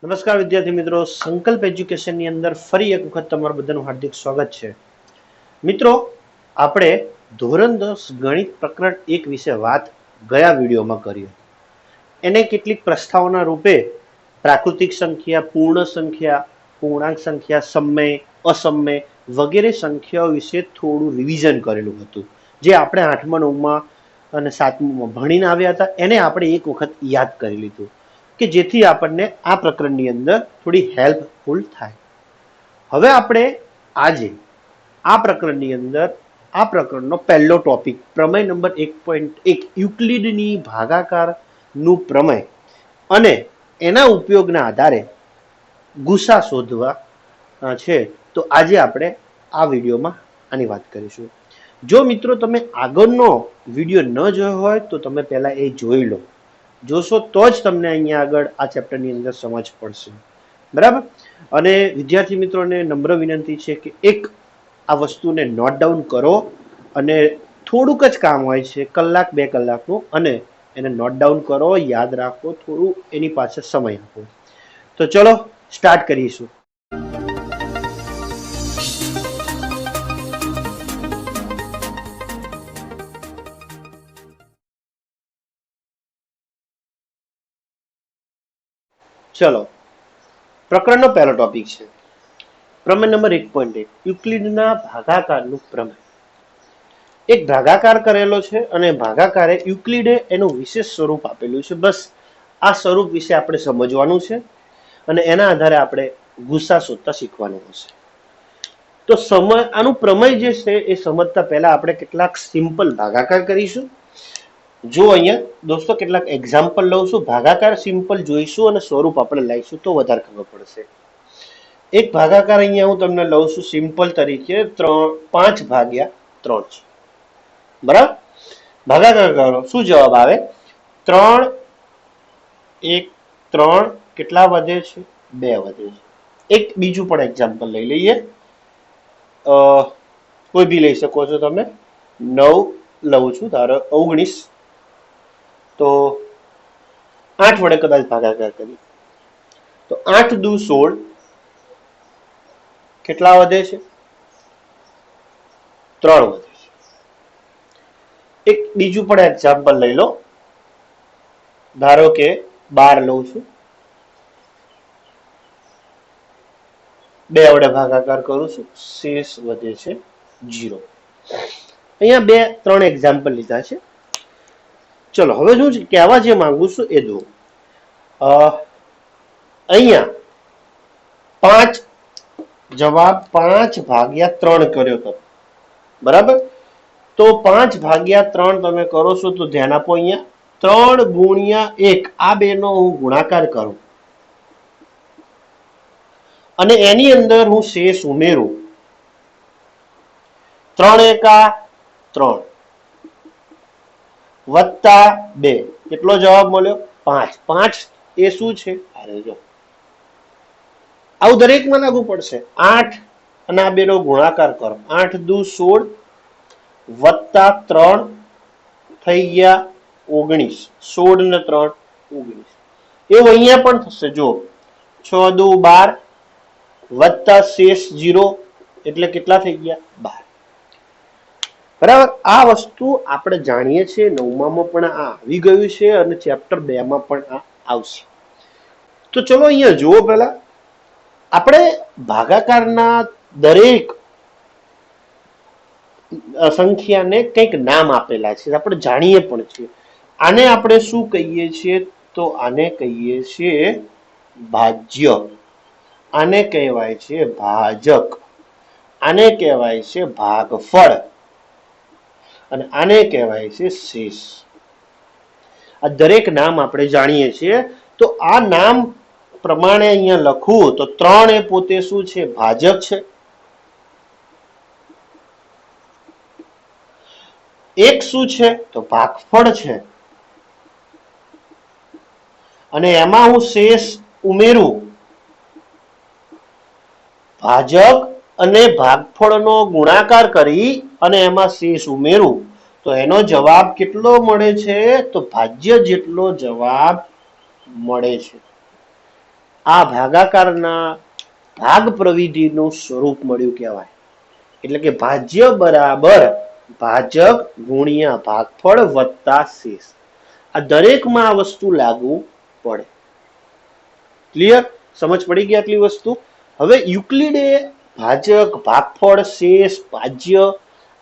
નમસ્કાર વિદ્યાર્થી મિત્રો, સંકલ્પ એજ્યુકેશનની અંદર ફરી એક વખત તમારું બધાનું હાર્દિક સ્વાગત છે. મિત્રો, આપણે ધોરણ 10 ગણિત પ્રકરણ 1 વિશે વાત ગયા વિડીયોમાં કરી. એને કેટલીક પ્રસ્તાવના રૂપે પ્રાકૃતિક સંખ્યા, પૂર્ણ સંખ્યા, પૂર્ણાંક સંખ્યા, સમય, અસમય વગેરે સંખ્યાઓ વિશે થોડું રિવિઝન કરેલું હતું, જે આપણે 8મા 9મા અને 7મામાં ભણીને આવ્યા હતા. એને આપણે એક વખત યાદ કરી લીધું કે જેથી આપણને આ પ્રકરણની અંદર થોડી હેલ્પફુલ થાય. હવે આપણે આજે આ પ્રકરણની અંદર આ પ્રકરણનો પહેલો ટોપિક પ્રમેય નંબર 1.1 યુક્લિડની ભાગાકારનું પ્રમેય અને એના ઉપયોગના આધારે ગુસા શોધવા છે. તો આજે આપણે આ વિડીયોમાં આની વાત કરીશું. જો મિત્રો તમે આગળનો વિડીયો ન જોયો હોય તો તમે પહેલા એ જોઈ લો. જોશો તો જ તમને અહીંયા આગળ આ ચેપ્ટરની અંદર સમજ પડશે, બરાબર. અને વિદ્યાર્થી મિત્રોને નમ્ર વિનંતી છે કે એક આ વસ્તુને નોટ ડાઉન કરો, અને થોડુંક જ કામ હોય છે, કલાક 2 કલાકનું, અને એને નોટ ડાઉન કરો, યાદ રાખો, થોડું એની પાછળ સમય આપો. તો ચલો સ્ટાર્ટ કરીશું. ચલો, પ્રકરણનો પહેલો ટોપિક છે પ્રમેય નંબર 1.1 યુક્લિડના ભાગાકારનું પ્રમેય. એક ભાગાકાર કરેલો છે અને ભાગાકારે યુક્લિડે એનું વિશેષ સ્વરૂપ આપેલું છે. બસ આ સ્વરૂપ વિશે આપણે સમજવાનું છે અને એના આધારે આપણે ગુસા શોધતા શીખવાનું હશે. તો આનું પ્રમેય જે છે એ સમજતા પહેલા આપણે કેટલાક સિમ્પલ ભાગાકાર કરીશું. જો અહીંયા દોસ્તો કેટલાક એક્ઝામ્પલ લઉં છું, ભાગાકાર સિમ્પલ જોઈશું અને સ્વરૂપ આપણે લઈશું તો વધારે ખબર પડશે. એક ભાગાકાર અહીંયા હું તમને લઉં છું સિમ્પલ તરીકે 5/3 છે, બરાબર. ભાગાકાર કરો, શું જવાબ આવે? 3 1 3 કેટલા વધે છે? 2 વધે છે. એક બીજું પણ એક્ઝામ્પલ લઈ લઈએ, કોઈ બી લઈ શકો છો તમે. 9 લઉં છું, ધારો 19, તો 8 વડે કદાચ ભાગાકાર કરી તો 8 દુ 16 કેટલા વધે છે? 3 વધે છે. એક બીજું પણ એક્ઝામ્પલ લઈ લો, ધારો કે 12 લઉં છું, 2 વડે ભાગાકાર કરું છું, શેષ વધે છે 0. અહીંયા 2 3 એક્ઝામ્પલ લીધા છે. ચલો હવે શું કહેવા જે માંગુ છું એ જુઓ. અહીંયા 5 જવાબ 5/3 કર્યો હતો, બરાબર. તો 5/3 તમે કરો છો તો ધ્યાન આપો, અહીંયા 3 ગુણ્યા 1 આ બેનો હું ગુણાકાર કરું અને એની અંદર હું શેષ ઉમેરું. 3 એકા 3 વત્તા 2 કેટલો જવાબ મળ્યો? 5. 5 એ શું છે? અરે જો આવું દરેકમાં લાગુ પડશે. 8 અને આ બેનો ગુણાકાર કરો, 8 દુ 16 વત્તા 3 થઈ ગયા 19, 16 ને 3 19. એવું અહીંયા પણ થશે, જો 6 દુ 12 વત્તા શેષ 0 એટલે કેટલા થઈ ગયા? 12. બરાબર. આ વસ્તુ આપણે જાણીએ છીએ, 9મામાં પણ આ આવી ગયું છે અને ચેપ્ટર 2માં પણ આ આવશે. તો ચલો અહીંયા જુઓ, પહેલા આપણે ભાગાકારના દરેક સંખ્યાને કંઈક નામ આપેલા છે, આપણે જાણીએ પણ છીએ. આને આપણે શું કહીએ છીએ? તો આને કહીએ છીએ ભાજ્ય, આને કહેવાય છે ભાજક, આને કહેવાય છે ભાગફળ અને આને કહેવાય છે શેષ. આ દરેક નામ આપણે જાણીએ છીએ. તો આ નામ પ્રમાણે અહીંયા લખવું તો 3 એ પોતે શું છે? ભાજક છે. 1 શું છે? તો ભાગફળ છે. અને એમાં હું શેષ ઉમેરું, ભાજક અને ભાગફળનો ગુણાકાર કરી અને એમાં શેષ ઉમેરું તો એનો જવાબ કેટલો મળે છે? તો ભાજ્ય જેટલો જવાબ મળે છે. આ ભાગાકારના ભાગ પ્રવિધિનું સ્વરૂપ મળ્યું કહેવાય. એટલે કે ભાજ્ય બરાબર ભાજક ગુણ્યા ભાગફળ વત્તા શેષ. આ દરેકમાં આ વસ્તુ લાગુ પડે. ક્લિયર? સમજ પડી ગઈ આટલી વસ્તુ? હવે યુક્લિડે ભાજક, ભાગફળ, શેષ, ભાજ્ય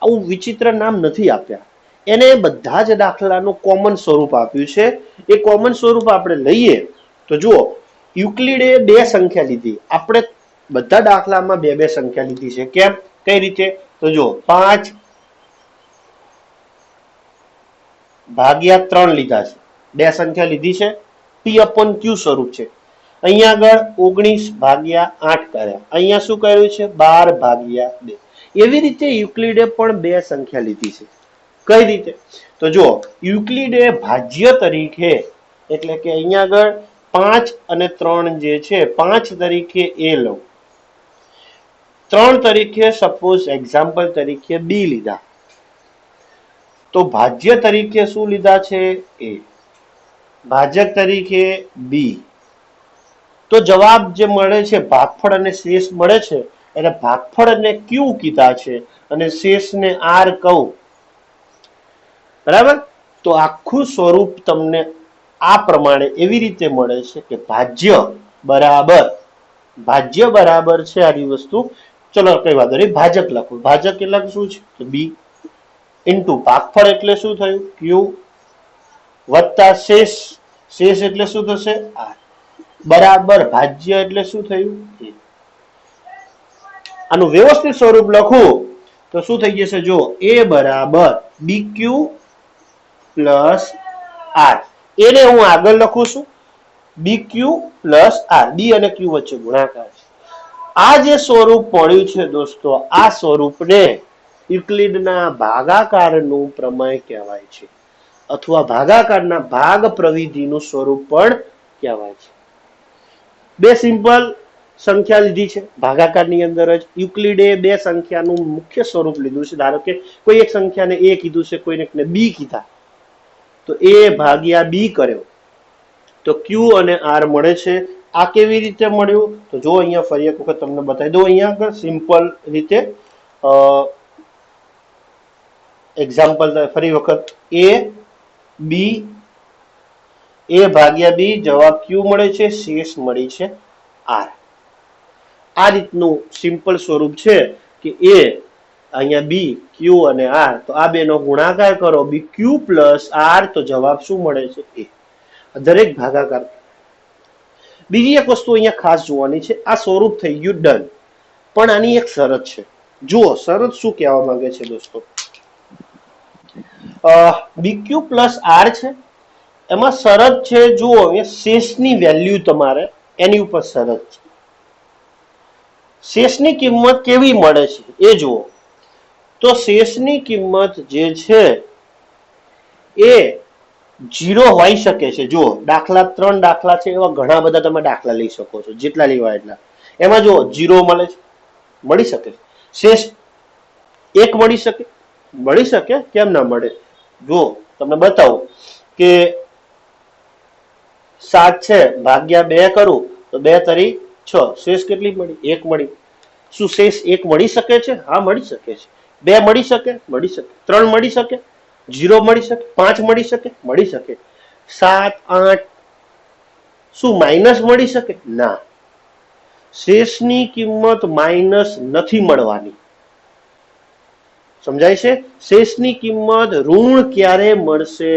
આવું વિચિત્ર નામ નથી આપ્યા. એને બધા જ દાખલાનું કોમન સ્વરૂપ આપ્યું છે. એ કોમન સ્વરૂપ આપણે લઈએ તો જુઓ, યુક્લિડે બે સંખ્યા લીધી, આપણે બધા દાખલામાં બે બે સંખ્યા લીધી છે. કેમ? કઈ રીતે? તો જો 5 ભાગ્યા 3 લીધા છે, બે સંખ્યા લીધી છે. P/Q સ્વરૂપ છે. અહીંયા આગળ 19 ભાગ્યા 8 કર્યા, અહીંયા શું કર્યું છે? 12 ભાગ્યા 2. એવી રીતે યુક્લિડે પણ બે સંખ્યા લીધી છે. કઈ રીતે? તો જો યુક્લિડે ભાજ્ય તરીકે, એટલે કે અહીંયા આગળ 5 અને 3 જે છે, 5 તરીકે એ લઉં, 3 તરીકે સપોઝ એક્ઝામ્પલ તરીકે બી લીધા, તો ભાજ્ય તરીકે શું લીધા છે? એ. ભાજક તરીકે બી. તો જવાબ જે મળે છે, ભાગફળ અને શેષ મળે છે, એટલે ભાગફળ અને ક્યુ કીધા છે અને શેષને આર કહું. બરાબર? તો આખું સ્વરૂપ તમને આ પ્રમાણે એવી રીતે મળે છે કે ભાજ્ય બરાબર છે આની વસ્તુ. ચલો કઈ વાંધો નહીં, ભાજક લખો. ભાજક એટલે શું છે? તો બી ઇન્ટુ ભાગફળ એટલે શું થયું? ક્યુ વત્તા શેષ. શેષ એટલે શું થશે? આર. બરાબર ભાજ્ય એટલે શું થયું? આનું વ્યવસ્થિત સ્વરૂપ લખું તો શું થઈ જશે? જો એ બરાબર BQ પ્લસ આર. એને હું આગળ લખું છું BQ પ્લસ આર. બી અને ક્યુ વચ્ચે ગુણાકાર છે. આ જે સ્વરૂપ મળ્યું છે દોસ્તો, આ સ્વરૂપને યુક્લિડના ભાગાકારનું પ્રમેય કહેવાય છે, અથવા ભાગાકારના ભાગ પ્રવિધિનું સ્વરૂપ પણ કહેવાય છે. બે સિમ્પલ સંખ્યા લીધી છે ભાગાકારની અંદર જ. યુક્લિડે બે સંખ્યાનું મુખ્ય સ્વરૂપ લીધું છે. ધારો કે કોઈ એક સંખ્યાને એ કીધું છે, કોઈને બી કીધા, તો એ ભાગ્યા બી કર્યો, તો ક્યુ અને આર મળે છે. આ કેવી રીતે મળ્યું? તો જો અહીંયા ફરી એક વખત તમને બતાવી દઉં. અહીંયા આગળ સિમ્પલ રીતે એક્ઝામ્પલ ફરી વખત એ બી, એ ભાગ્યા બી, જવાબ ક્યુ મળે છે, શેષ મળી છે આર. આ રીતનું સિમ્પલ સ્વરૂપ છે કે એ અહીંયા બી, ક્યુ અને આર, તો આ બેનો ગુણાકાર કરો, બી ક્યુ પ્લસ આર, તો જવાબ શું મળે છે? એ. દરેક ભાગાકાર. બીજી એક વસ્તુ અહીંયા ખાસ જોવાની છે, આ સ્વરૂપ થઈ ગયું ડન, પણ આની એક શરત છે. જુઓ શરત શું કહેવા માંગે છે દોસ્તો. BQ પ્લસ આર છે, એમાં શરત છે, જુઓ શેષની વેલ્યુ તમારે એની ઉપર શરત છે. શેષની કિંમત કેવી મળે છે એ જુઓ. તો શેષની કિંમત જે છે એ 0 હોઈ શકે છે. જુઓ દાખલા 3 દાખલા છે, એવા ઘણા બધા તમે દાખલા લઈ શકો છો, જેટલા લેવા એટલા. એમાં જુઓ 0 મળે છે, મળી શકે. શેષ 1 મળી શકે, મળી શકે, કેમ ના મળે? જો તમને બતાવું કે 7 છે ભાગ્યા 2 કરું તો 2 તરી 6, શેષ કેટલી મળી? 1 મળી. શું શેષ 1 મળી શકે છે? હા મળી શકે છે. 2 મળી શકે? મળી શકે. 3 મળી શકે? 0 મળી શકે? 5 મળી શકે? મળી શકે. 7, 8 શું માઇનસ મળી શકે? ના. શેષની કિંમત માઇનસ નથી મળવાની. સમજાય છે? શેષની કિંમત ઋણ ક્યારે મળશે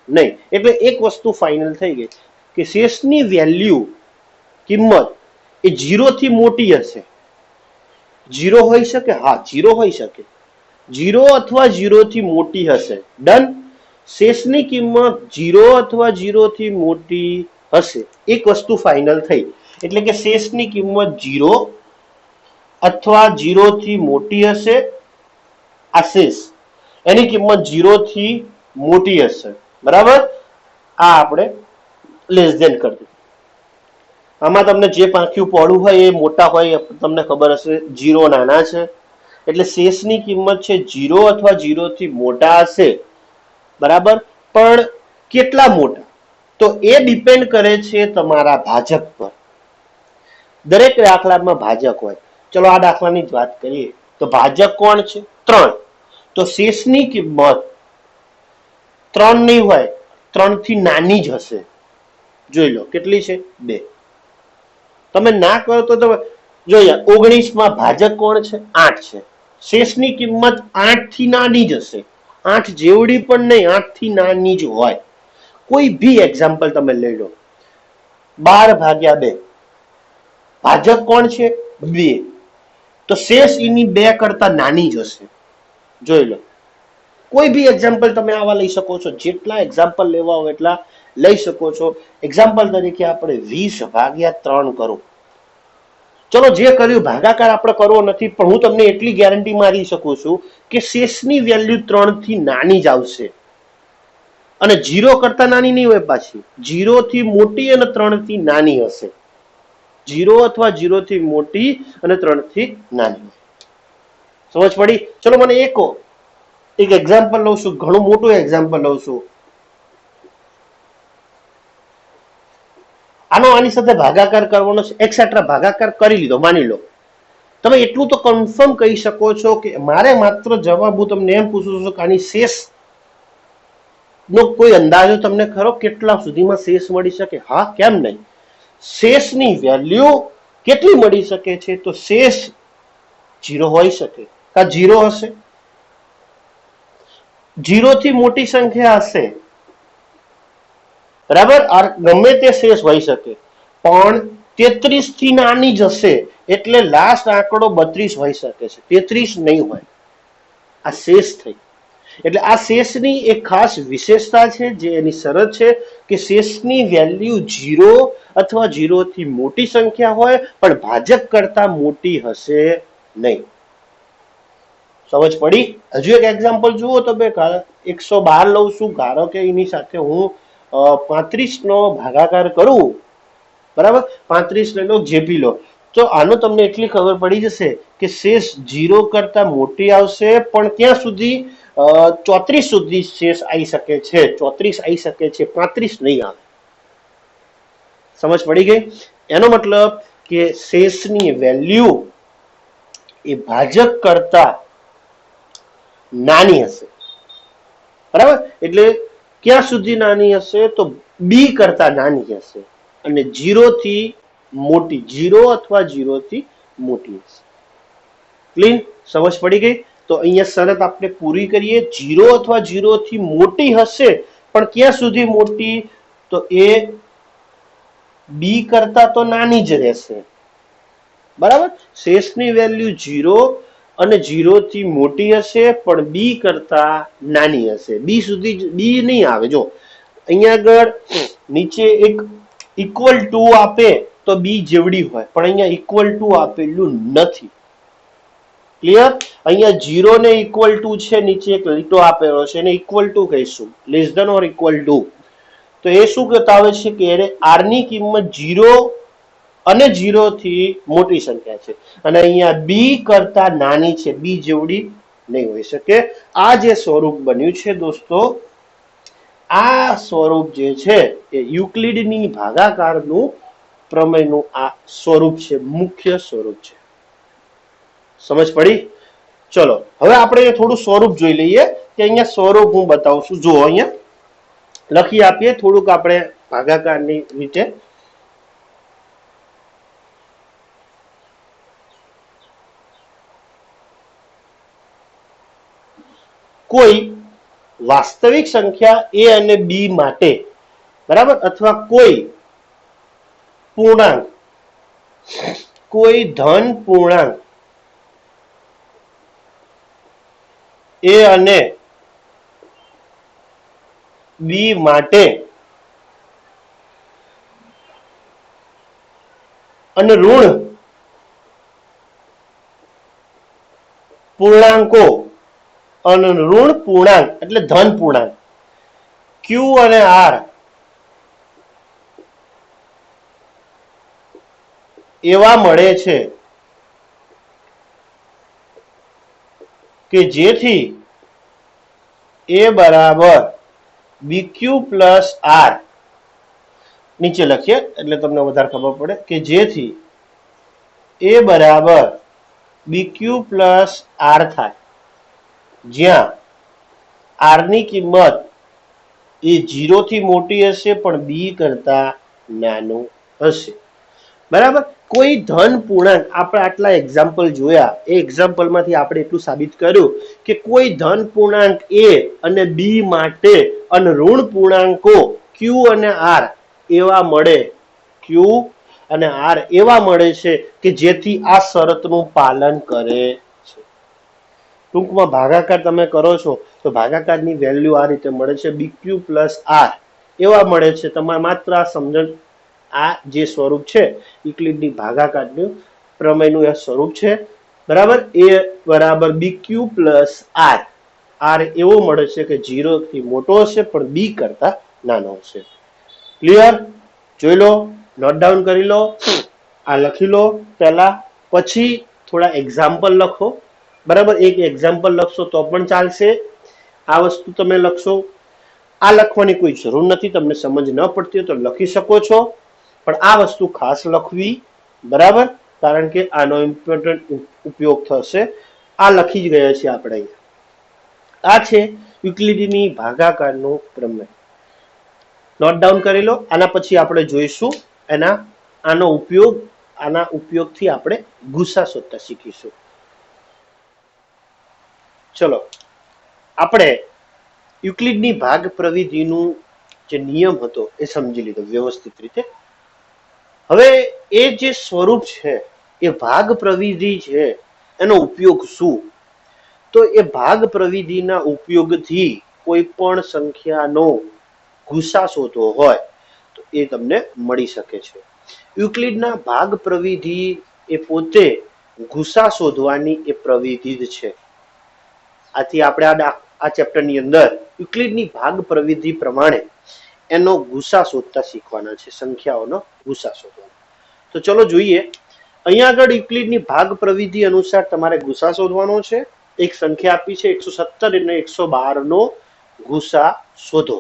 નહીં. એટલે એક વસ્તુ ફાઇનલ થઈ ગઈ કે શેષની વેલ્યુ કિંમત એ 0 થી મોટી હશે. 0 હોઈ શકે? હા 0 હોઈ શકે. 0 અથવા 0 થી મોટી હશે. ડન. શેષની કિંમત 0 અથવા 0 થી મોટી હશે. એક વસ્તુ ફાઇનલ થઈ. એટલે કે શેષની કિંમત 0 અથવા 0 થી મોટી હશે. આ શેષ એની કિંમત 0 થી મોટી હશે. બરાબર? આ આપણે લેસ ધેન કરી દીધું. આમાં તમને જે પાંખ્યું પહોળું હોય એ મોટા હોય, તમને ખબર હશે 0 નાના છે. એટલે શેષની કિંમત છે 0 અથવા 0 થી મોટા હશે. બરાબર? પણ કેટલા મોટા? તો એ ડિપેન્ડ કરે છે તમારા ભાજક પર. દરેક દાખલામાં ભાજક હોય. ચલો આ દાખલાની જ વાત કરીએ તો ભાજક કોણ છે? 3. તો શેષની કિંમત 3 નહીં હોય, 3 થી નાની જ હશે. જોઈ લો કેટલી છે? 2. તમે ના કરો તો જોઈએ 19 માં ભાજક કોણ છે? 8 છે. શેષની કિંમત 8 થી નાની જ હશે. 8 જેવડી પણ નહીં, 8 થી નાની જ હોય. કોઈ ભી એક્ઝામ્પલ તમે લઈ લો. 12/2. ભાજક કોણ છે? 2. તો શેષ એની 2 કરતા નાની જ હશે. જોઈ લો. કોઈ ભી એક્ઝામ્પલ તમે આવા લઈ શકો છો. જેટલા એક્ઝામ્પલ લેવા હોય એટલા લઈ શકો છો. એક્ઝામ્પલ તરીકે આપણે 20/3 કરો. ચલો જે કર્યું ભાગાકાર આપણે કરવો નથી, પણ હું તમને એટલી ગેરંટી મારી શકું છું કે શેષની વેલ્યુ 3 થી નાની જ આવશે. અને 0 કરતા નાની નહીં હોય, પાછી 0 થી મોટી અને 3 થી નાની હશે. 0 અથવા 0 થી મોટી અને 3 થી નાની. સમજ પડી? ચલો મને એક એક્ઝામ્પલ લઉં છું, ઘણું મોટું એક્ઝામ્પલ લઉં છું. આની સાથે ભાગાકાર કરવાનો છે, એક્સેટ્રા ભાગાકાર કરી લીધો, માની લો. તમે એટલું તો કન્ફર્મ કહી શકો છો કે મારે માત્ર જવાબ હું તમને એમ પૂછું છું કે આની શેષ નો કોઈ અંદાજો તમને ખરો? કેટલા સુધીમાં શેષ મળી શકે? હા, કેમ નહીં? શેષની વેલ્યુ કેટલી મળી શકે છે? તો શેષ 0 હોઈ શકે, કા 0 હશે. 0 થી મોટી સંખ્યા હશે, બરાબર? ગમે તે શેષ હોઈ શકે, પણ 33 થી નાની જ હશે. એટલે લાસ્ટ આંકડો 32 હોઈ શકે છે, 33 નહીં હોય. આ શેષ થઈ. એટલે આ શેષની એક ખાસ વિશેષતા છે, જે એની શરત છે કે શેષની વેલ્યુ 0 અથવા 0 થી મોટી સંખ્યા હોય, પણ ભાજક કરતા મોટી હશે નહીં. સમજ પડી? હજુ એક એક્ઝામ્પલ જુઓ તમે. 112 લઉં છું, ધારો કે એની સાથે હું 35 નો ભાગાકાર કરું, બરાબર? 35 લઈ લો, જે બી લો. તો આનો તમને એટલી ખબર પડી જશે કે શેષ 0 કરતા મોટી આવશે, પણ ક્યાં સુધી? 34 સુધી શેષ આવી શકે છે. 34 આવી શકે છે, 35 નહીં આવે. સમજ પડી ગઈ? એનો મતલબ કે શેષની વેલ્યુ એ ભાજક કરતા નાની હશે, બરાબર? એટલે ક્યાં સુધી નાની હશે? તો બી કરતા નાની હશે, અને 0 થી મોટી, 0 અથવા 0 થી મોટી હશે. ક્લીન? સમજ પડી ગઈ? તો અહીંયા શરત આપણે પૂરી કરીએ. 0 અથવા 0 થી મોટી હશે, પણ ક્યાં સુધી મોટી? તો એ બી કરતા તો નાની જ રહેશે, બરાબર? શેષની વેલ્યુ 0 અને 0 થી મોટી હશે, પણ બી કરતા નાની હશે. બી સુધી બી નહીં આવે. જો અહીંયા આગળ નીચે એક ઇક્વલ ટુ આપે તો બી જેવડી હોય, પણ અહીંયા ઇક્વલ ટુ આપેલું નથી. ક્લિયર? અહીંયા 0 ને ઇક્વલ ટુ છે, નીચે એક લીટો આપેલો છે, એને ઇક્વલ ટુ કહીશું, less than or equal to. તો એ શું બતાવે છે કે આર ની કિંમત 0 અને 0 થી મોટી સંખ્યા છે, અને અહીંયા બી કરતા નાની છે, બી જેવડી નહીં હોઈ શકે. આ જે સ્વરૂપ બન્યું છે દોસ્તો, આ સ્વરૂપ જે છે એ યુક્લિડની ભાગાકારનું પ્રમેયનું આ સ્વરૂપ છે, મુખ્ય સ્વરૂપ છે. સમજ પડી? ચલો હવે આપણે થોડું સ્વરૂપ જોઈ લઈએ કે અહીંયા સ્વરૂપ હું બતાવું છું. જો અહીંયા લખી આપીએ થોડુંક આપણે ભાગાકારની રીતે. કોઈ વાસ્તવિક સંખ્યા a અને b માટે, બરાબર, અથવા કોઈ પૂર્ણાંક, કોઈ ધન પૂર્ણાંક a અને b માટે અને ઋણ પૂર્ણાંકો અને ઋણ પૂર્ણાંક એટલે ધન પૂર્ણાંક q અને r એવા મળે છે કે જેથી a બરાબર bq પ્લસ r, નીચે લખીએ એટલે તમને વધારે ખબર પડે, કે જેથી એ બરાબર બીક્યુ પ્લસ આર થાય, જ્યાં આર ની કિંમત એ 0 થી મોટી હશે પણ બી કરતા નાનું હશે. બરાબર. કોઈ ધન પૂર્ણાંક આપણે આટલા એક્ઝામ્પલ જોયા, એ એક્ઝામ્પલમાંથી આપણે એટલું સાબિત કર્યું કે કોઈ ધન પૂર્ણાંક એ અને બી માટે અને ઋણ પૂર્ણાંકો ક્યુ અને આર એવા મળે, ક્યુ અને આર એવા મળે છે કે જેથી આ શરતનું પાલન કરે છે. ટૂંકમાં ભાગાકાર તમે કરો છો તો ભાગાકારની વેલ્યુ આ રીતે મળે છે, બીક્યુ પ્લસ આર એવા મળે છે. તમારે માત્ર આ સમજણ, આ જે સ્વરૂપ છે યુક્લિડની ભાગાકારનું પ્રમેયનું આ સ્વરૂપ છે. બરાબર. એ બરાબર બીક્યુ પ્લસ આર, આર એવો મળે છે કે 0 થી મોટો હશે પણ બી કરતા નાનો હશે. ક્લિયર? જોઈ લો, નોટ ડાઉન કરી લો, આ લખી લો પહેલા, પછી થોડા એક્ઝામ્પલ લખો. બરાબર. એક એક્ઝામ્પલ લખશો તો પણ ચાલશે. આ વસ્તુ તમે લખશો, આ લખવાની કોઈ જરૂર નથી. તમને સમજ ન પડતી હોય તો લખી શકો છો, પણ આ વસ્તુ ખાસ લખવી. બરાબર. કારણ કે આનો ઇમ્પોર્ટન્ટ ઉપયોગ થશે. આ લખી જ ગયા છે આપણે અહીંયા. આ છે યુક્લિડની ભાગાકારનો પ્રમેય. નોટ ડાઉન કરી લો. આના પછી આપણે જોઈશું આનો ઉપયોગ, આના ઉપયોગથી આપણે ગુસા શોધતા શીખીશું. ચલો, આપણે યુક્લિડની ભાગ પ્રવિધિનું જે નિયમ હતો એ સમજી લીધો વ્યવસ્થિત રીતે. હવે એ જે સ્વરૂપ છે એ ભાગ પ્રવિધિ છે, એનો ઉપયોગ શું? તો એ ભાગ પ્રવિધિના ઉપયોગથી કોઈ પણ સંખ્યાનો ગુસા શોધવો હોય તો એ તમને મળી શકે છે. યુક્લિડના ભાગ પ્રવિધિ એ પોતે ગુસા શોધવાની એ પ્રવિધિ જ છે. આથી આપણે આ ચેપ્ટરની અંદર યુક્લિડની ભાગ પ્રવિધિ પ્રમાણે એનો ગુસા શોધતા શીખવાના છે, સંખ્યાઓનો ગુસા શોધવાનો. તો ચલો જોઈએ. અહીંયા આગળ યુક્લિડની ભાગ પ્રવિધિ અનુસાર તમારે ગુસા શોધવાનો છે. એક સંખ્યા આપી છે 117 અને 112 નો ગુસા શોધો.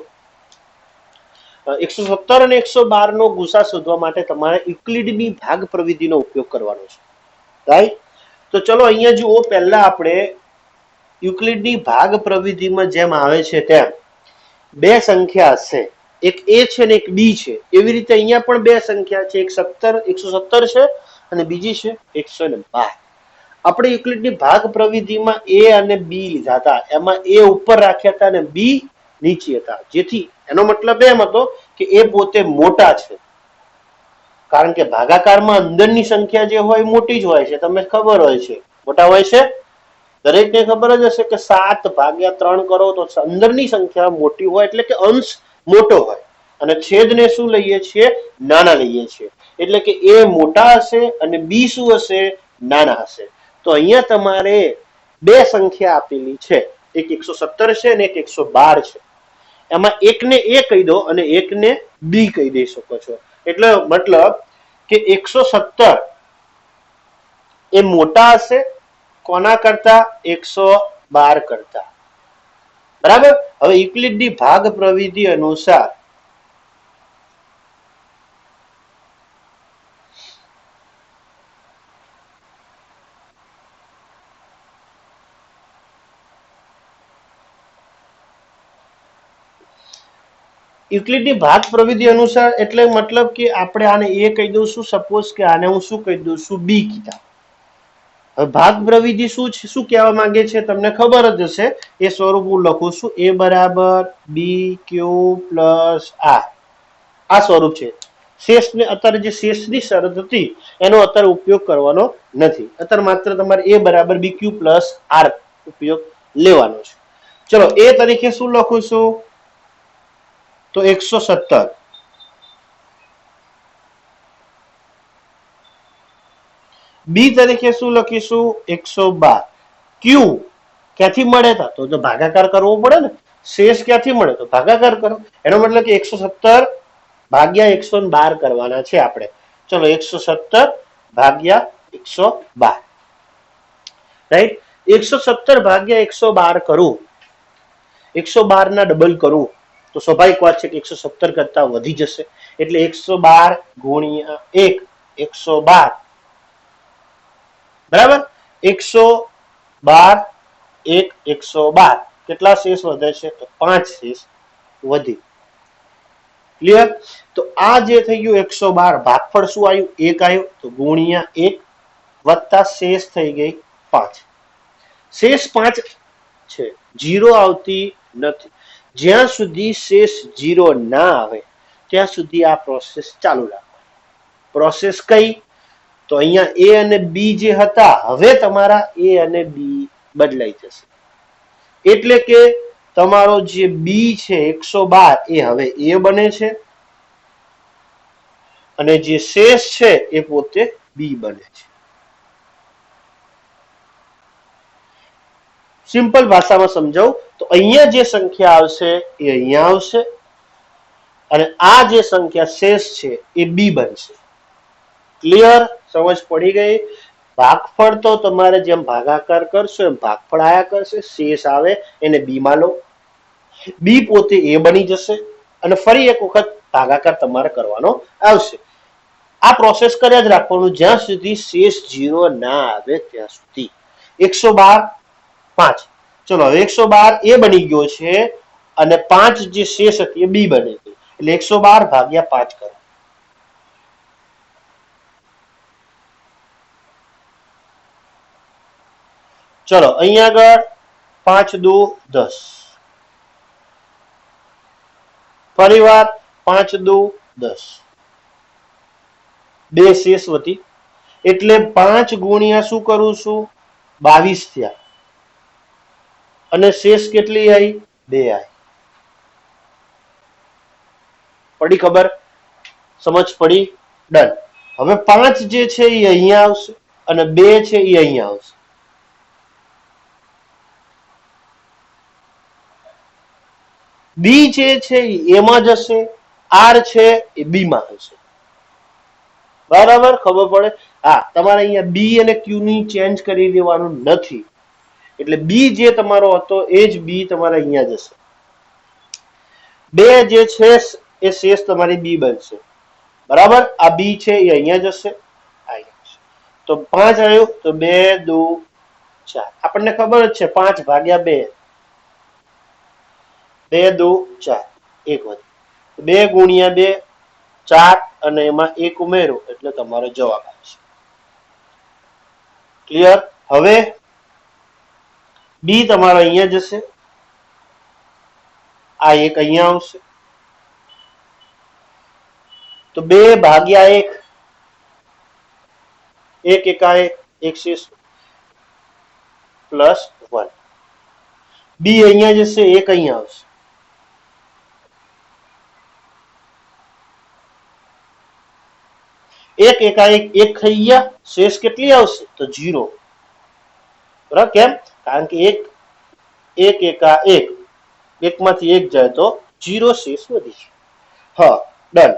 117 અને 112 નો ગુસા શોધવા માટે તમારે યુક્લિડની ભાગ પ્રવિધિનો ઉપયોગ કરવાનો છે. રાઈટ? તો ચલો અહીંયા જુઓ, પહેલા આપણે યુક્લિડની ભાગ પ્રવિધિમાં જેમ આવે છે તેમ બે સંખ્યા હશે, એક એ છે ને એક બી છે. એવી રીતે અહીંયા પણ બે સંખ્યા છે, એક 117 છે અને બીજી છે 112. આપણે યુક્લિડની ભાગ પ્રવિધિમાં એ અને બી લીધા હતા, એમાં એ ઉપર રાખ્યા હતા અને બી નીચે હતા, જેથી એનો મતલબ એમ હતો કે એ પોતે મોટા છે. કારણ કે ભાગાકારમાં અંદરની સંખ્યા જે હોય મોટી જ હોય છે, તમને ખબર હોય છે, મોટા હોય છે. દરેકને ખબર જ હશે કે 7 ભાગ્યા 3 કરો તો અંદરની સંખ્યા મોટી હોય, એટલે કે અંશ મોટો હોય, અને છેદને શું લઈએ છીએ? નાના લઈએ છીએ. એટલે કે એ મોટા હશે અને બી શું હશે? નાના હશે. તો અહીંયા તમારે બે સંખ્યા આપેલી છે, એક 117 છે અને એક 112 છે. એમાં એકને એ કહી દો અને એકને બી કહી દઈ શકો છો. એટલે મતલબ કે 117 એ મોટા હશે કોના કરતા? 112 કરતા. બરાબર. હવે યુક્લિડની ભાગ પ્રવિધિ અનુસાર યુક્લિડની ભાગ પ્રવિધિ અનુસાર એટલે મતલબ કે આપણે આને એ કહી દઉં, સપોઝ કે આને હું શું કહી દઉં છું? બી કીધા. હવે ભાગ પ્રવિધિ શું કહેવા માંગે છે તમને ખબર જ હશે. એ સ્વરૂપ હું લખું છું, એ બરાબર બી ક્યુ પ્લસ આર. આ સ્વરૂપ છે. શેષને અત્યારે જે શેષની શરત હતી એનો અત્યારે ઉપયોગ કરવાનો નથી. અત્યારે માત્ર તમારે એ બરાબર બી ક્યુ પ્લસ આર ઉપયોગ લેવાનો છે. ચલો, એ તરીકે શું લખું છું? તો 117. બી તરીકે શું લખીશું? 112. ક્યુ ક્યાંથી મળે હતા? તો ભાગાકાર કરવો પડે ને. શેષ ક્યાંથી મળે? તો ભાગાકાર કરો. એનો મતલબ કે 117 ભાગ્યા 112 કરવાના છે આપણે. ચલો, 117 ભાગ્યા 112. રાઈટ? 117 ભાગ્યા 112 કરું, 112 ના ડબલ કરું તો સ્વાભાવિક વાત છે કે 117 કરતા વધી જશે. એટલે 112 ગુણ્યા 1, 112 બરાબર. 112 1 112 કેટલા શેષ વધે છે? તો 5 શેષ વધી. ક્લિયર? તો આ જે થઈ ગયું 112, ભાગફળ શું આવ્યું? 1 આવ્યું, તો ગુણ્યા 1 વત્તા શેષ થઈ ગઈ 5. શેષ 5 છે, 0 આવતી નથી. જ્યાં સુધી શેષ 0 ના આવે ત્યાં સુધી આ પ્રોસેસ ચાલુ રાખવાની. પ્રોસેસ કઈ? તો અહીંયા એ અને બી જે હતા, હવે તમારા એ અને બી બદલાઈ જશે. એટલે કે તમારો જે બી છે 112 એ હવે એ બને છે અને જે શેષ છે એ પોતે બી બને છે. સિમ્પલ ભાષામાં સમજાવું તો અહીંયા જે સંખ્યા આવશે એ અહીંયા આવશે અને આ જે સંખ્યા શેષ છે એ બી બનશે. ક્લિયર? સમજ પડી ગઈ? ભાગફળ તો તમારે જેમ ભાગાકાર કરશો એમ ભાગફળ આયા કરશે, શેષ આવે એને બી માં લો, બી પોતે એ બની જશે અને ફરી એક વખત ભાગાકાર તમારે કરવાનો આવશે. આ પ્રોસેસ કર્યા જ રાખવાનું જ્યાં સુધી શેષ 0 ના આવે ત્યાં સુધી. 112 5, ચલો હવે 112 એ બની ગયો છે અને 5 જે શેષ હતી એ બી બની ગઈ, એટલે 112 ભાગ્યા 5 કરો. ચલો અહીંયા આગળ 5 દુ 10, ફરી વાર 5 દુ 10, બે શેષ વધી એટલે 5 ગુણ્યા શું કરું છું? 22 થયા અને શેષ કેટલી આવી? 2 આવી. પડી ખબર? સમજ પડી? ડન. હવે 5 જે છે એ અહીંયા આવશે અને 2 છે એ અહીંયા આવશે. બી જે છે એ એમાં જશે, આર છે એ બી માં હશે. બરાબર? ખબર પડે? હા, તમારે અહીંયા બી અને ક્યુ ની ચેન્જ કરી દેવાનું નથી. એટલે બી જે તમારો હતો એ જ બી તમારે અહીંયા જશે. 2 જે છે એ શેષ તમારી બી બનશે. બરાબર? આ બી છે એ અહીંયા જશે, તો 5 આવ્યું, તો 2 દુ 4. આપણને ખબર જ છે 5 ભાગ્યા 2, 2 દુ 4, 1 વધે. 2 ગુણ્યા 2 4 અને એમાં 1 ઉમેરો એટલે તમારો જવાબ આવશે. ક્લિયર? હવે બી તમારો અહીંયા જશે, આ 1 અહીંયા આવશે, તો 2 ભાગ્યા 1, 1 એકા 1 શેષ પ્લસ 1. બી અહીંયા જશે, 1 અહીંયા આવશે, 1 એકા 1 1 થઈ ગયા, શેષ કેટલી આવશે? તો 0. બરાબર? કેમ? કારણ કે 1 એકા 1, 1 માંથી 1 જાય તો 0 શેષ વધી છે. હા, ડન.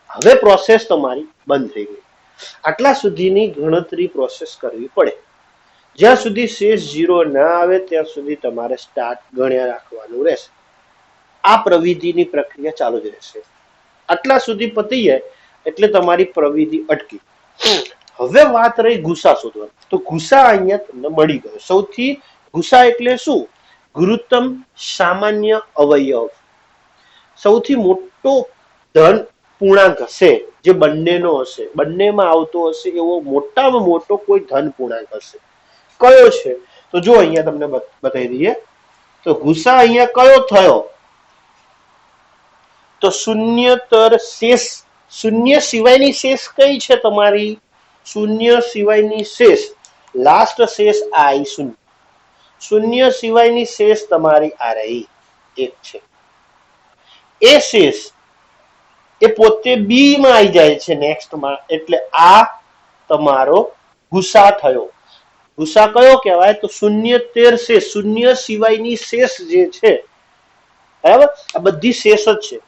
હવે પ્રોસેસ તમારી બંધ થઈ ગઈ. આટલા સુધીની ગણતરી પ્રોસેસ કરવી પડે. જ્યાં સુધી શેષ 0 ના આવે ત્યાં સુધી તમારે સ્ટાર્ટ ગણ્યા રાખવાનું રહેશે. આ પ્રવિધિની પ્રક્રિયા ચાલુ જ રહેશે. આટલા સુધી પતી જાય એટલે તમારી પ્રવિધિ અટકી. હવે વાત રહી ગુસા શોધવાની. તો ગુસા અહીંયા તમને મળી ગયો. સૌથી ગુસા એટલે શું? ગુરુત્તમ સામાન્ય અવયવ. સૌથી મોટો ધન પૂર્ણાંક હશે જે બંનેનો હશે, બંનેમાં આવતો હશે એવો મોટામાં મોટો કોઈ ધન પૂર્ણાંક હશે. કયો છે? તો જો અહીંયા તમને બતાવી દઈએ. તો ગુસા અહીંયા કયો થયો? તો શૂન્યતર શેષ. શૂન્ય સિવાયની શેષ કઈ છે તમારી? શૂન્ય સિવાયની શેષ, લાસ્ટ શેષ આઈ શૂન્ય. શૂન્ય સિવાયની શેષ તમારી આ રહી 1 છે. એ શેષ એ પોતે બી માં આવી જાય છે નેક્સ્ટ માં, એટલે આ તમારો ગુસા થયો. ગુસા કયો કહેવાય? તો 0 શેષ, શૂન્ય સિવાયની શેષ જે છે, બરાબર? આ બધી શેષ જ છે.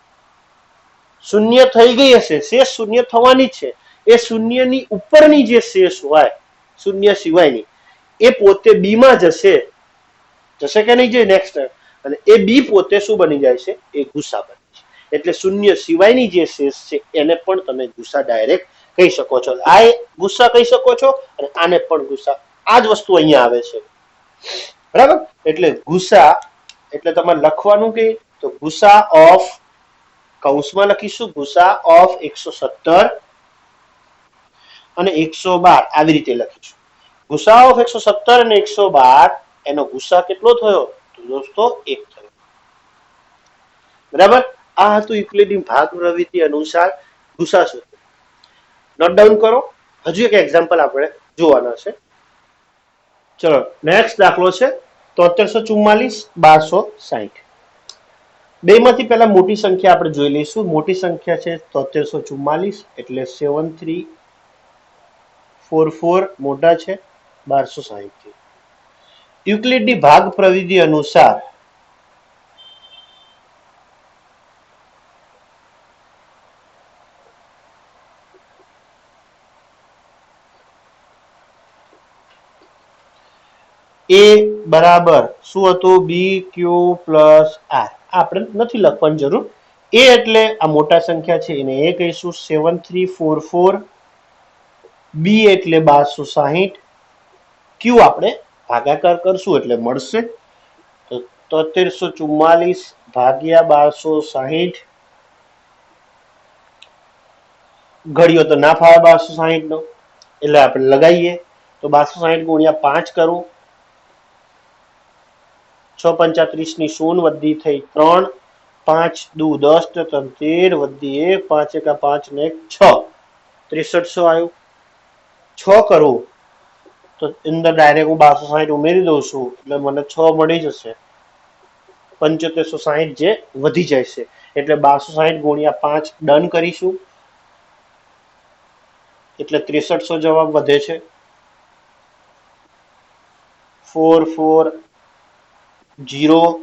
શૂન્ય થઈ ગઈ હશે, શેષ શૂન્ય થવાની છે. એ શૂન્યની ઉપરની જે શેષ હોય શૂન્ય સિવાયની, એ પોતે બી માં જશે કે નહીં જાય નેક્સ્ટ? અને એ બી પોતે શું બની જાય છે? એ ગુસા બને છે. એટલે શૂન્ય સિવાયની જે શેષ છે એને પણ તમે ગુસા ડાયરેક્ટ કહી શકો છો. આ ગુસા કહી શકો છો અને આને પણ ગુસા આ જ વસ્તુ અહીંયા આવે છે, બરાબર. એટલે ગુસા એટલે તમારે લખવાનું કે તો ગુસા ઓફ, કૌંસમાં લખીશું ગુસા ઓફ 117 અને 112 આવી રીતે લખીશું. ગુસા ઓફ 117 અને 112 એનો ગુસા કેટલો થયો તો દોસ્તો 1 થયો, બરાબર. આ હતું યુક્લિડની ભાગ પ્રવૃત્તિ અનુસાર ગુસા સૂત્ર. નોટ ડાઉન કરો. હજુ એક એક્ઝામ્પલ આપણે જોવાના છે. ચલો નેક્સ્ટ દાખલો છે 7344 1260. બે માંથી પહેલા મોટી સંખ્યા આપણે જોઈ લઈશું. મોટી સંખ્યા છે 7344 એટલે 7344 મોટા છે 1260 થી. યુક્લિડની ભાગ પ્રવિધિ અનુસાર એ બરાબર શું હતું બી ક્યુ પ્લસ આર. આપણે નથી લખવાની જરૂર. એ એટલે આ મોટા સંખ્યા છે એને એ કહીશું 7344. બી એટલે 1260. ક્યુ આપણે ભાગાકાર કરશું એટલે મળશે તો 7344 ભાગ્યા 1260. ઘડિયો તો ના ફાવે 1260 નો એટલે આપણે લગાવીએ તો 1260 ગુણ્યા 5 કરું. 6 35 ની 0 વધી થઈ 3, 5 દુ 10 ને 3 13 વધી 1, 5 એકા 5 ને 1 6, 6300 આવ્યું. 6 કરું તો અંદર ડાયરેક્ટ હું 1260 ઉમેરી દઉં છું એટલે મને 6 મળી જશે. 7560 જે વધી જાય છે એટલે 1260 ગુણ્યા 5 ડન કરીશું એટલે 6300 જવાબ વધે છે. 44 0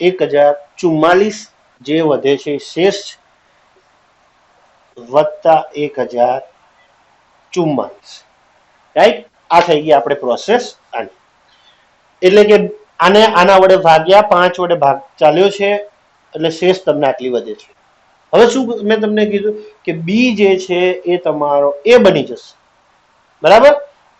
1044 જે વધે છે શેષ વત્તા 1044. રાઈટ. આ થઈ ગઈ આપણે પ્રોસેસ આની. એટલે કે આને આના વડે ભાગ્યા 5 વડે ભાગ ચાલ્યો છે એટલે શેષ તમને આટલી વધે છે. હવે શું મેં તમને કીધું કે બી જે છે એ તમારો એ બની જશે, બરાબર.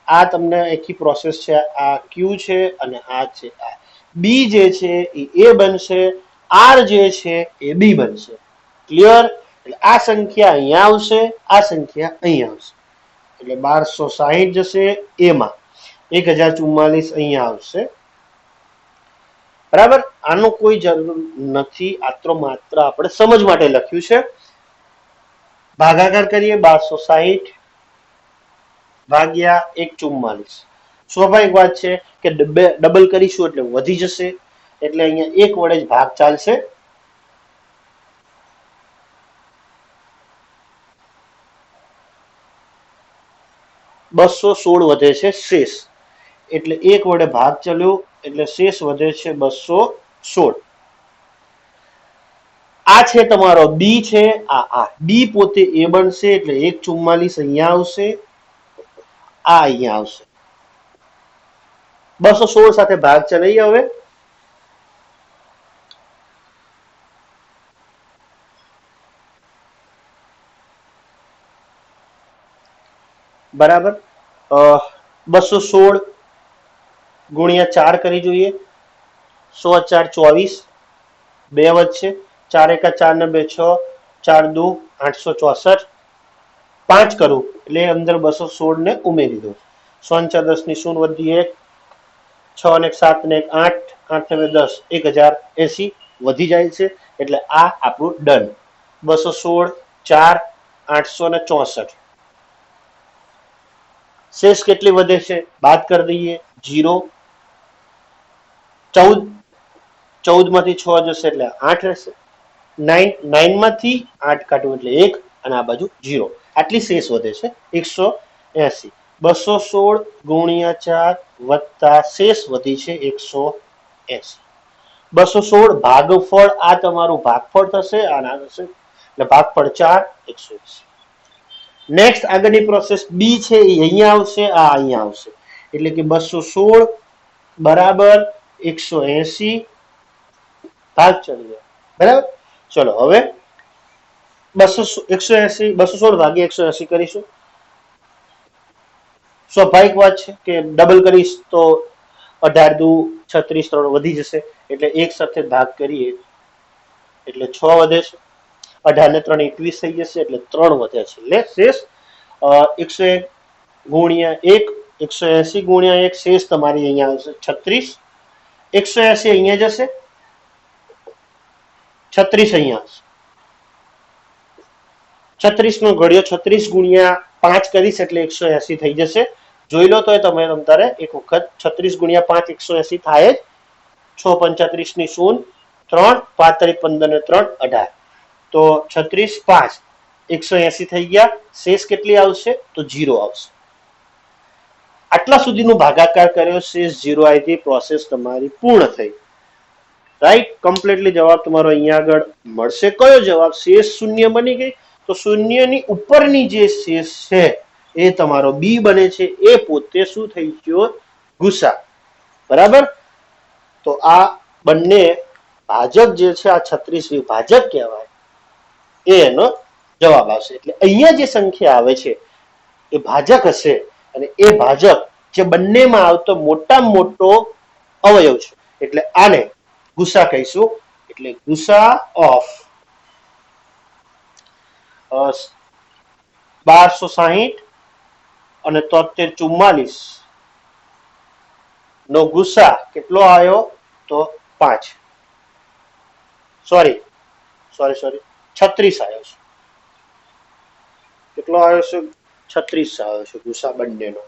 આ તમને આખી પ્રોસેસ છે. આ ક્યુ છે અને આ છે આ. બી જે છે એ બનશે, આર જે છે એ બી બનશે. ક્લિયર. એટલે આ સંખ્યા અહીંયા આવશે, આ સંખ્યા અહીંયા આવશે એટલે 1260 જશે એમાં, 1044 અહીંયા આવશે, બરાબર. આનો કોઈ જરૂર નથી, આ તો માત્ર આપણે સમજ માટે લખ્યું છે. ભાગાકાર કરીએ 1260 ભાગ્યા 144. સ્વાભાવિક વાત છે કે ડબલ કરીશું એટલે વધી જશે એટલે અહીંયા 1 વડે જ ભાગ ચાલશે. $216 વધે છે શેષ એટલે 1 વડે ભાગ ચાલ્યો એટલે શેષ વધે છે 216. આ છે તમારો બી છે. આ બી પોતે એ બનશે એટલે 144 અહીંયા આવશે, આ અહીંયા આવશે. 216 સાથે ભાગ ચલાવીએ હવે. બરાબર. 216 ગુણ્યા 4 કરી જોઈએ. 100 4 24, 2 વધશે. 4 એકા 4 ને 2 6, 4 દુ 864. 5 કરું એટલે અંદર 216 ને ઉમેરી દઉં. 100 10 ની 0 વધી 1, 6 ને 7 ને 8, 8 ને 10 1080 વધી જાય છે એટલે આ આપણું ડન. 216 4 864. શેષ કેટલી વધે છે બાદ કરી દઈએ 0. 14 માંથી 6 જશે એટલે 8 રહેશે. 9 માંથી 8 કાઢવું એટલે 1 અને આ બાજુ 0. આટલી શેષ વધે છે 180. 216 ગુણ્યા 4 વત્તા શેષ વધી છે 180. 216 ભાગફળ આ તમારું ભાગફળ થશે આના થશે એટલે ભાગફળ 4 180. નેક્સ્ટ આગળની પ્રોસેસ બી છે એ અહીંયા આવશે, આ અહીંયા આવશે એટલે કે 216 બરાબર 180 ભાગ ચડીએ, બરાબર. ચલો હવે 216 ભાગ્યા 180 કરીશું. સ્વાભાવિક વાત છે કે ડબલ કરીશ તો 18 દુ 36 3 વધી જશે, એટલે એક સાથે ભાગ કરીએ એટલે 6 વધે છે, 18 ને 3 21 થઈ જશે, એટલે 3 વધે છે. એટલે શેષ 101 ગુણ્યા 1, 180 ગુણ્યા 1, શેષ તમારી અહીંયા આવશે 36. 180 અહીંયા જશે, 36 અહીંયા આવશે. 36 નો ઘડિયો 36 ગુણ્યા 5 કરીશ એટલે 180 થઈ જશે. જોઈ લો તો તમે તમારે એક વખત 36 ગુણ્યા 5 180 થાય જ. 6 35 ની 0, 3 5 તારીખ 15 ને 3 18, તો 36 5 180 થઈ ગયા. શેષ કેટલી આવશે તો 0 આવશે. આટલા સુધીનો ભાગાકાર કર્યો, શેષ 0 આવી હતી, પ્રોસેસ તમારી પૂર્ણ થઈ. રાઈટ, કમ્પ્લીટલી જવાબ તમારો અહીંયા આગળ મળશે. કયો જવાબ? શેષ શૂન્ય બની ગઈ, તો શૂન્યની ઉપરની જે શેષ છે એ તમારો બી બને છે, એ પોતે શું થઈ ગયો? ગુસા. બરાબર, તો આ બંને ભાજક જે છે, આ 36 વિભાજક કહેવાય, એનો જવાબ આવશે. એટલે અહીંયા જે સંખ્યા આવે છે એ ભાજક હશે, અને એ ભાજક જે બંનેમાં આવતો મોટામાં મોટો અવયવ છે, એટલે આને ગુસા કહીશું. એટલે ગુસા ઓફ 1260 અને 7344 નો ગુસા કેટલો આવ્યો? તો 5. સોરી 36 આવ્યો છે. કેટલો આવ્યો છે? 36 આવ્યો છે ગુસા બંનેનો.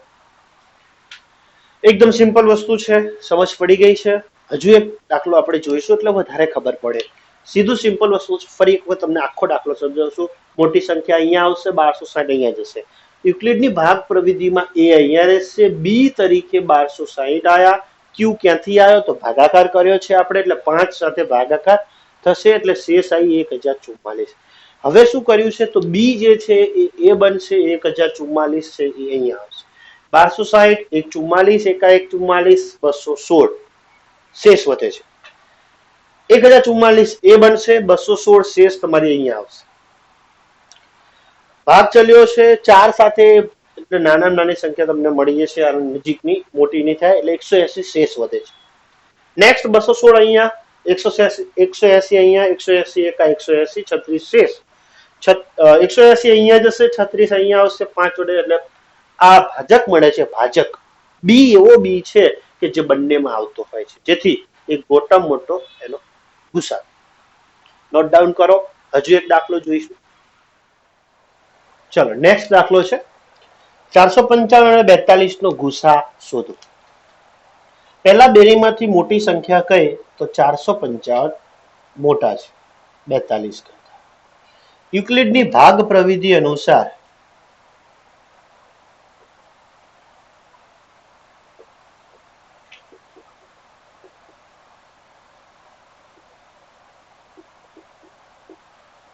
એકદમ સિમ્પલ વસ્તુ છે, સમજ પડી ગઈ છે. હજુ એક દાખલો આપણે જોઈશું એટલે વધારે ખબર પડે. સીધું સિમ્પલ વસ્તુ છે. ફરી એક વખત તમને આખો દાખલો સમજાવશું. મોટી સંખ્યા અહીંયા આવશે, 1260 અહીંયા જશે. યુક્લિડની ભાગ પ્રવિધિમાં એ અહીંયા રહેશે, બી તરીકે 1260 આયા. ક્યુ ક્યાંથી આવ્યો? તો ભાગાકાર કર્યો છે આપણે, એટલે 5 સાથે ભાગાકાર થશે, એટલે શેષ આવી 1044. હવે શું કર્યું છે? તો બી જે છે એ બનશે 1044 છે, એ અહીંયા આવશે. 1260 1 44 1 44 216 શેષ વધે છે. 1044 એ બનશે, 216 શેષ તમારી અહીંયા આવશે. ભાગ ચાલ્યો છે 4 સાથે, એટલે નાની સંખ્યા તમને મળી જશે, આ નજીકની મોટી નહીં થાય, એટલે 180 શેષ વધે છે. નેક્સ્ટ 216 અહીંયા, 180 અહીંયા, 180 180 36 શેષ. 180 અહીંયા જશે, 36 અહીંયા આવશે, 5 વડે, એટલે આ ભાજક મળે છે. ભાજક બી એવો બી છે કે જે બંનેમાં આવતો હોય છે, જેથી એક મોટામાં મોટો એનો ગુસા. નોટ ડાઉન કરો. હજુ એક દાખલો જોઈશું. ચલો, નેક્સ્ટ દાખલો છે 455 અને 42 નો ગુસા શોધો. પહેલા બેનીમાંથી મોટી સંખ્યા કઈ? તો 455 મોટા છે 42 કરતા. યુક્લિડની ભાગ પ્રવિધિ અનુસાર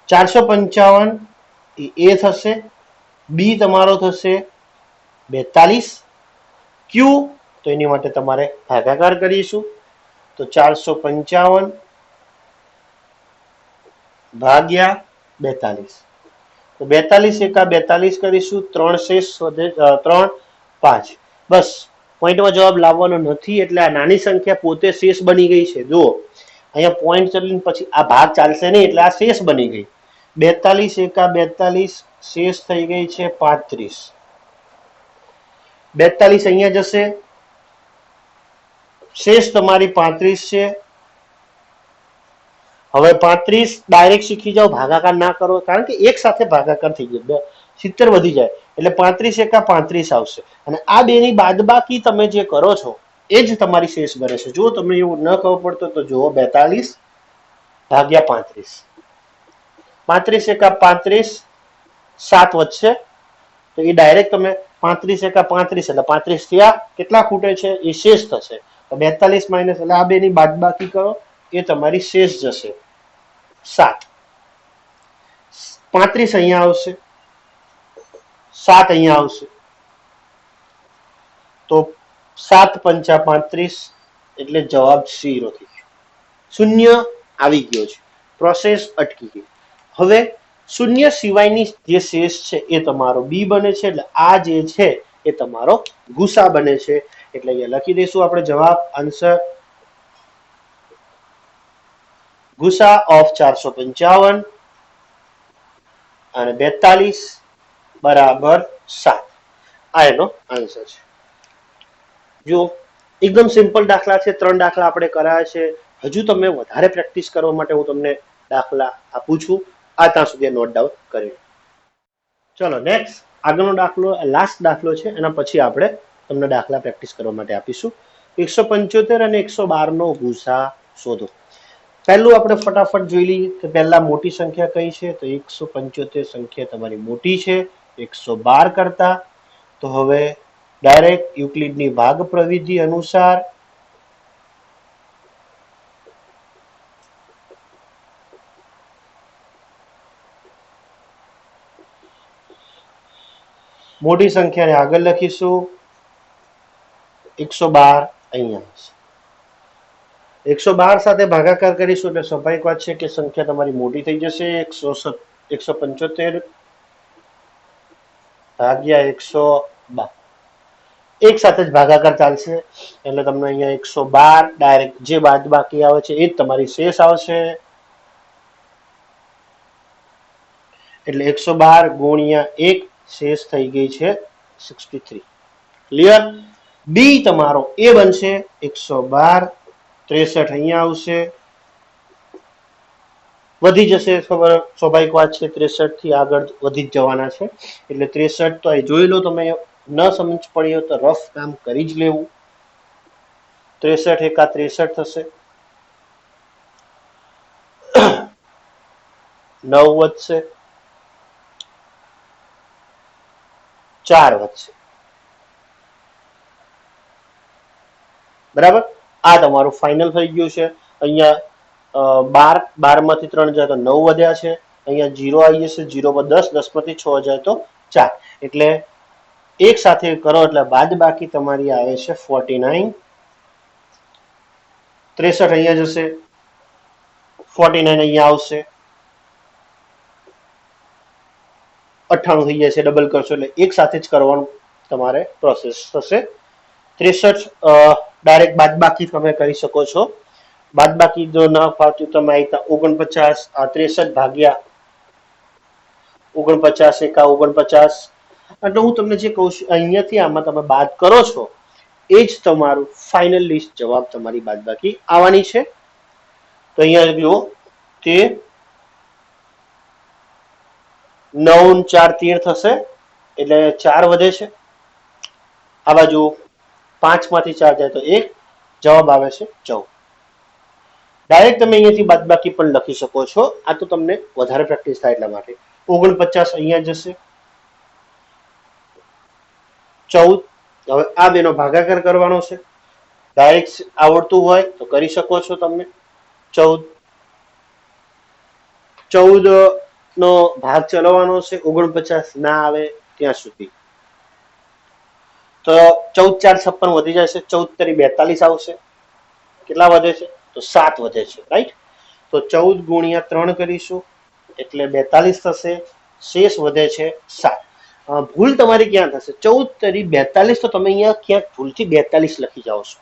₹455 એ થશે, બી તમારો થશે 42, ક્યુ તો એની માટે તમારે ભાગાકાર કરીશું. તો 455 ભાગ્યા 42, તો 42 એકા 42 કરીશું, 3 શેષ વધે, 3 5. બસ, પોઈન્ટમાં જવાબ લાવવાનો નથી, એટલે આ નાની સંખ્યા પોતે શેષ બની ગઈ છે. જુઓ અહીંયા પોઈન્ટ ચલીને પછી આ ભાગ ચાલશે નહીં, એટલે આ શેષ બની ગઈ. 42 એકા 42 શેષ થઈ ગઈ છે 35. 42 અહીંયા જશે, શેષ તમારી 35 છે. હવે 35 ડાયરેક્ટ શીખી જાઓ, ભાગાકાર ના કરો, કારણ કે એક સાથે ભાગાકાર થઈ જાય, 70 વધી જાય, એટલે 35 એકા 35 આવશે. અને આ બેની બાદબાકી તમે જે કરો છો એ જ તમારી શેષ બને છે. જો તમને એવું ન ખબર પડતો તો જુઓ, 42 ભાગ્યા 35, 35 એકા 35, 7 વધશે, તો એ ડાયરેક્ટ તમે 35 એકા 35, એટલે 35 થયા, કેટલા ખૂટે છે એ શેષ થશે. 42 માઇનસ, એટલે આ બેની બાદબાકી કરો, એ તમારી શેષ જશે 7. 35 અહીંયા આવશે, 7 અહીંયા આવશે, તો 7 પંચા 35, એટલે જવાબ 0 થઈ ગયો. શૂન્ય આવી ગયો છે, પ્રોસેસ અટકી ગઈ. હવે શૂન્ય સિવાયની જે શેષ છે એ તમારો બી બને છે, એટલે આ જે છે એ તમારો ગુસા બને છે. એટલે અહીંયા લખી દઈશું આપણે જવાબ આન્સર ગુસા ઓફ 455 અને 42 બરાબર 7. આ એનો આન્સર છે. જો એકદમ સિમ્પલ દાખલા છે, 3 દાખલા આપણે કરાયા છે. હજુ તમે વધારે પ્રેક્ટિસ કરવા માટે હું તમને દાખલા આપું છું. આ ત્યાં સુધી નોટ ડાઉન કરી. ચલો નેક્સ્ટ આગળનો દાખલો લાસ્ટ દાખલો છે, એના પછી આપણે તમને દાખલા પ્રેક્ટિસ કરવા માટે આપીશું. 175 અને 112 નો ગુસા શોધો. પહેલું આપણે ફટાફટ જોઈ લઈએ કે પહેલા મોટી સંખ્યા કઈ છે. તો 175 સંખ્યા તમારી મોટી છે 112 કરતા. તો હવે ડાયરેક્ટ યુક્લિડની ભાગ પ્રવિધિ અનુસાર મોટી સંખ્યાને આગળ લખીશું. 112 અહીંયા 112 સાથે ભાગાકાર કરીશું એટલે સ્વાભાવિક વાત છે કે સંખ્યા તમારી મોટી થઈ જશે. 175 ભાગ્યા 112 એક સાથે જ ભાગાકાર ચાલશે એટલે તમને અહીંયા 112 ડાયરેક્ટ જે બાદ બાકી આવે છે એ જ તમારી શેષ આવશે. એટલે 112 ગુણ્યા 1 શેષ થઈ ગઈ છે 63. ક્લિયર? બી તમારો એ બનશે 112 63 અહીંયા આવશે. વધી જશે, સ્વાભાવિક વાત છે 63 થી આગળ વધી જ જવાના છે એટલે 63 તો અહીં જોઈ લો. તમે ન સમજ પડી હોય તો રફ કામ કરી જ લેવું. 63 એકા 63 થશે. 9 વધશે, 4 વધશે. બરાબર? આ તમારું ફાઇનલ થઈ ગયું છે. અહીંયા 12 માંથી 3 જાય તો 9 વધ્યા છે. અહીંયા 0 આવી જશે, 0 પર 10, 10 માંથી 6 જાય તો 4. એટલે એક સાથે કરો એટલે બાદ બાકી તમારી આવે છે 49. 63 અહીંયા જશે, 49 અહીંયા આવશે, 98 થઈ જશે. ડબલ કરશો એટલે એક સાથે જ કરવાનું તમારે પ્રોસેસ થશે. 63 ડાયરેક્ટ બાદ બાકી તમે કરી શકો છો. બાદ બાકી જો ન ફાવતું તમે આવી 49 63 ભાગ્યા 49 એકા 49. એટલે હું તમને જે કહું છું અહીંયાથી આમાં તમે બાદ કરો છો એ જ તમારું ફાઇનલ લિસ્ટ જવાબ તમારી બાદ બાકી આવવાની છે. તો અહીંયા જુઓ કે 9 4 13 થશે એટલે 4 વધે છે. આ બાજુ 5 માંથી 4 જાય તો 1, જવાબ આવે છે 14. ડાયરેક્ટ તમે અહીંયાથી બાદબાકી પણ લખી શકો છો. આ તો તમને વધારે પ્રેક્ટિસ થાય એટલા માટે. 49 અહીંયા જશે, 14. હવે આ બેનો ભાગાકાર કરવાનો છે. ડાયરેક્ટ આવડતું હોય તો કરી શકો છો તમે. 14 નો ભાગ ચલાવવાનો છે 49 ના આવે ત્યાં સુધી. તો 14 4 56 વધી જશે. 14 તરી 42 આવશે. કેટલા વધે છે? તો 7 વધે છે. રાઈટ? તો 14 ગુણ્યા 3 કરીશું એટલે 42 થશે. શેષ વધે છે 7. ભૂલ તમારી ક્યાં થશે? 14 તરી 42 તો તમે અહીંયા ક્યાંક ભૂલથી 42 લખી જાઓ છો.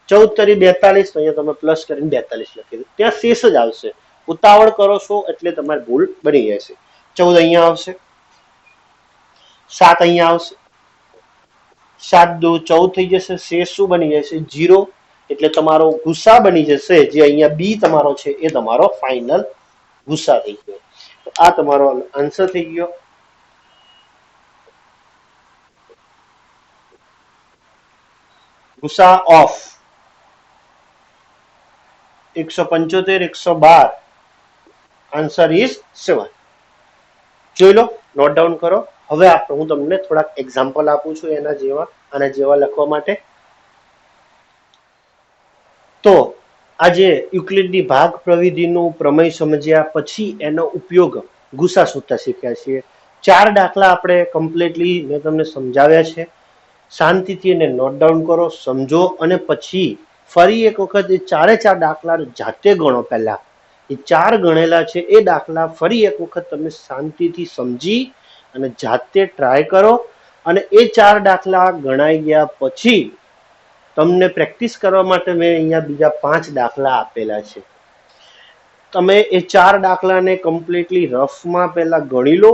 14 તરી 42 તો અહીંયા તમે પ્લસ કરીને 42 લખી દો. ત્યાં શેષ જ આવશે. ઉતાવળ કરો છો એટલે તમારી ભૂલ બની જશે. 14 અહીંયા આવશે, 7 અહીંયા આવશે, 7 દુ 14 થઈ જશે. શેષ શું બની જશે? 0. એટલે તમારો ગુસા બની જશે જે અહીંયા બી તમારો છે એ તમારો ફાઇનલ ગુસા થઈ ગયો. આ તમારો આન્સર થઈ ગયો. ગુસા ઓફ 175 112 આન્સર ઇઝ 7. જોઈ લો, નોટ ડાઉન કરો. હવે હું તમને થોડાક એક્ઝામ્પલ આપું છું આના જેવા લખવા માટે. તો આજે યુક્લિડની ભાગ પ્રવિધિનું પ્રમેય સમજ્યા પછી એનો ઉપયોગ ગુસા શોધતા શીખ્યા છીએ. 4 દાખલા આપણે કમ્પ્લીટલી મેં તમને સમજાવ્યા છે. શાંતિથી એને નોટ ડાઉન કરો, સમજો અને પછી ફરી એક વખત એ 4 દાખલા જાતે ગણો. પહેલા એ 4 ગણેલા છે એ દાખલા ફરી એક વખત તમે શાંતિથી સમજી અને જાતે ટ્રાય કરો. અને એ 4 દાખલા ગણાઈ ગયા પછી તમને પ્રેક્ટિસ કરવા માટે મેં અહીંયા બીજા 5 દાખલા આપેલા છે. તમે એ 4 દાખલાને કમ્પ્લીટલી રફમાં પહેલા ગણી લો,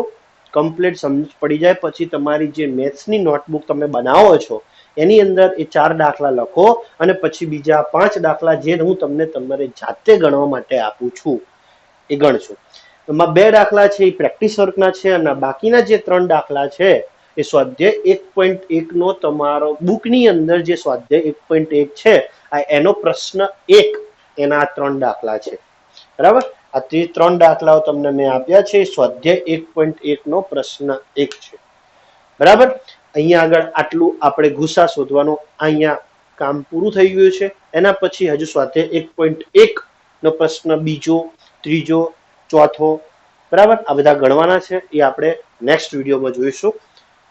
કમ્પ્લીટ સમજ પડી જાય પછી તમારી જે મેથ્સની નોટબુક તમે બનાવો છો એની અંદર એ 4 દાખલા લખો અને પછી બીજા 5 દાખલા જે હું તમને તમારે જાતે ગણવા માટે આપું છું એ ગણજો. એમાં 2 દાખલા છે એ પ્રેક્ટિસ વર્કના છે અને બાકીના જે 3 દાખલા છે એ સ્વાધ્યાય 1.1 નો તમારો બુકની અંદર જે સ્વાધ્યાય 1.1 છે આ એનો પ્રશ્ન 1 એના 3 દાખલા છે. બરાબર, આ 3 દાખલાઓ તમને મેં આપ્યા છે. સ્વાધ્યાય 1.1 નો પ્રશ્ન 1 છે. બરાબર, અહીંયા આગળ આટલું આપણે ગુસા શોધવાનું અહીંયા કામ પૂરું થઈ ગયું છે. એના પછી હજુ સ્વાધ્યાય 1.1 નો પ્રશ્ન બીજો, ત્રીજો, ચોથો, બરાબર, આ બધા ગણવાના છે. એ આપણે નેક્સ્ટ વિડીયોમાં જોઈશું.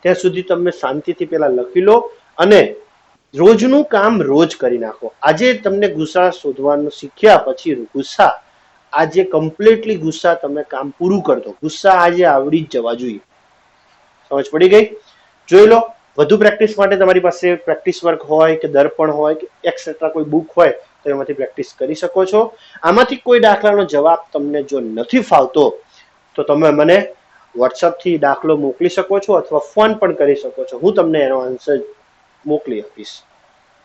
ત્યાં સુધી તમે શાંતિથી પેલા લખી લો અને રોજનું કામ રોજ કરી નાખો. આજે તમને ગુસ્સા શોધવાનું શીખ્યા પછી ગુસ્સા આજે કમ્પ્લીટલી ગુસ્સા તમે કામ પૂરું કરતો. ગુસ્સા આજે આવડી જ જવા જોઈએ. સમજ પડી ગઈ? જોઈ લો. વધુ પ્રેક્ટિસ માટે તમારી પાસે પ્રેક્ટિસ વર્ક હોય કે દર્પણ હોય કે એક્સેટ્રા કોઈ બુક હોય તો એમાંથી પ્રેક્ટિસ કરી શકો છો. આમાંથી કોઈ દાખલાનો જવાબ તમને જો નથી ફાવતો તો તમે મને વોટ્સઅપથી દાખલો મોકલી શકો છો અથવા ફોન પણ કરી શકો છો. હું તમને એનો આન્સર મોકલી આપીશ.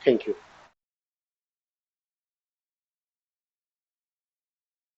Thank you.